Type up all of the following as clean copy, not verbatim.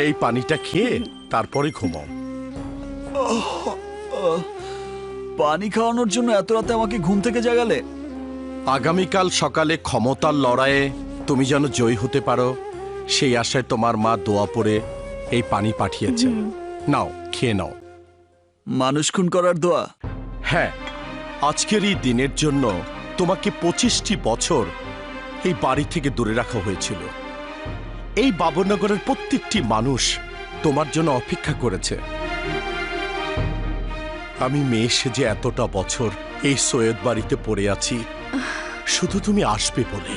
এই পানিটা খেয়ে তারপরে ঘুমাও। পানি খাওয়ানোর জন্য এত রাতে আমাকে ঘুম থেকে জাগালে? আগামীকাল সকালে ক্ষমতার লড়াইয়ে তুমি যেন জয়ী হতে পারো, সেই আশায় তোমার মা দোয়া পড়ে এই পানি পাঠিয়েছেন। নাও, খেয়ে নাও। মানুষ খুন করার দোয়া? হ্যাঁ, আজকের এই দিনের জন্য তোমাকে 25টি বছর এই বাড়ি থেকে দূরে রাখা হয়েছিল। এই বাবরনগরের প্রত্যেকটি মানুষ তোমার জন্য অপেক্ষা করেছে। আমি মেয়ে সেজে এতটা বছর এই সৈয়দ বাড়িতে পড়ে আছি শুধু তুমি আসবে বলে,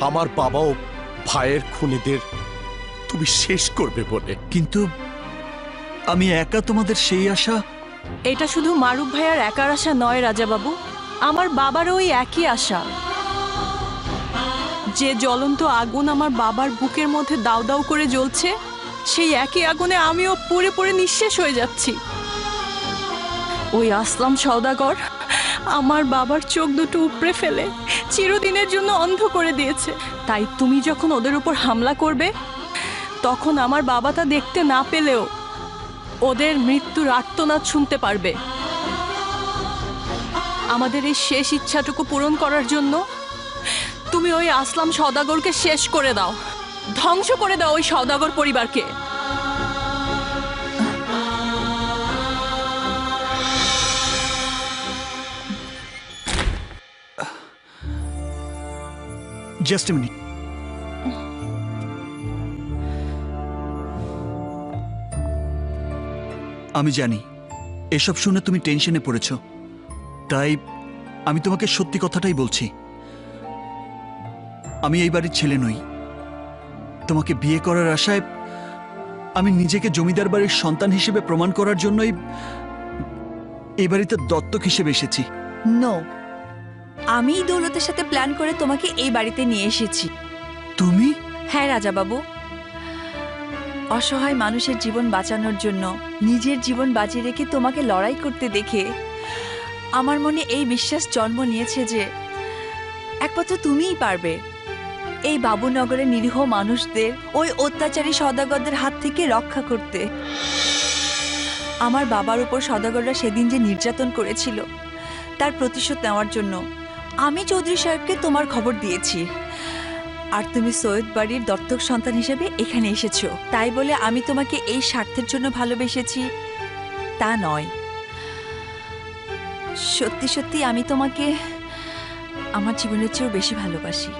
আমার বাবা ও ভাইয়ের খুনিদের তুমি শেষ করবে বলে। কিন্তু আমি একা তোমাদের সেই আশা? এটা শুধু মারুফ ভাইয়ার একার আশা নয় রাজা বাবু, আমার বাবারও ওই একই আশা। যে জ্বলন্ত আগুন আমার বাবার বুকের মধ্যে দাউ দাউ করে জ্বলছে, সেই একই আগুনে আমিও পুড়ে পুড়ে নিঃশেষ হয়ে যাচ্ছি। ওই আসলাম সওদাগর আমার বাবার চোখ দুটো উপড়ে ফেলে চিরদিনের জন্য অন্ধ করে দিয়েছে। তাই তুমি যখন ওদের উপর হামলা করবে, তখন আমার বাবা তা দেখতে না পেলেও ওদের মৃত্যুর আর্তনাদ শুনতে পারবে। আমাদের এই শেষ ইচ্ছাটুকু পূরণ করার জন্য তুমি ওই আসলাম সওদাগরকে শেষ করে দাও, ধ্বংস করে দাও ওই সওদাগর পরিবারকে। Just a minute. আমি জানি এসব শুনে তুমি টেনশনে পড়েছ, তাই আমি তোমাকে সত্যি কথাটাই বলছি। আমি এই বাড়ির ছেলে নই। তোমাকে বিয়ে করার আশায় আমি নিজেকে জমিদার বাড়ির সন্তান হিসেবে প্রমাণ করার জন্যই এই বাড়িতে দত্তক হিসেবে এসেছি। নো, আমি দৌলতের সাথে প্ল্যান করে তোমাকে এই বাড়িতে নিয়ে এসেছি। তুমি? হ্যাঁ রাজা বাবু, অসহায় মানুষের জীবন বাঁচানোর জন্য নিজের জীবন বাঁচিয়ে রেখে তোমাকে লড়াই করতে দেখে আমার মনে এই বিশ্বাস জন্ম নিয়েছে যে একমাত্র তুমিই পারবে এই বাবুনগরের নিরীহ মানুষদের ওই অত্যাচারী সওদাগরদের হাত থেকে রক্ষা করতে। আমার বাবার উপর সওদাগররা সেদিন যে নির্যাতন করেছিল, তার প্রতিশোধ নেওয়ার জন্য আমি চৌধুরী সাহেবকে তোমার খবর দিয়েছি। আর তুমি সৈয়দ বাড়ির দত্তক সন্তান হিসেবে এখানে এসেছো, তাই বলে আমি তোমাকে এই স্বার্থের জন্য ভালোবেসেছি তা নয়। সত্যি সত্যি আমি তোমাকে আমার জীবনের চেয়েও বেশি ভালোবাসি।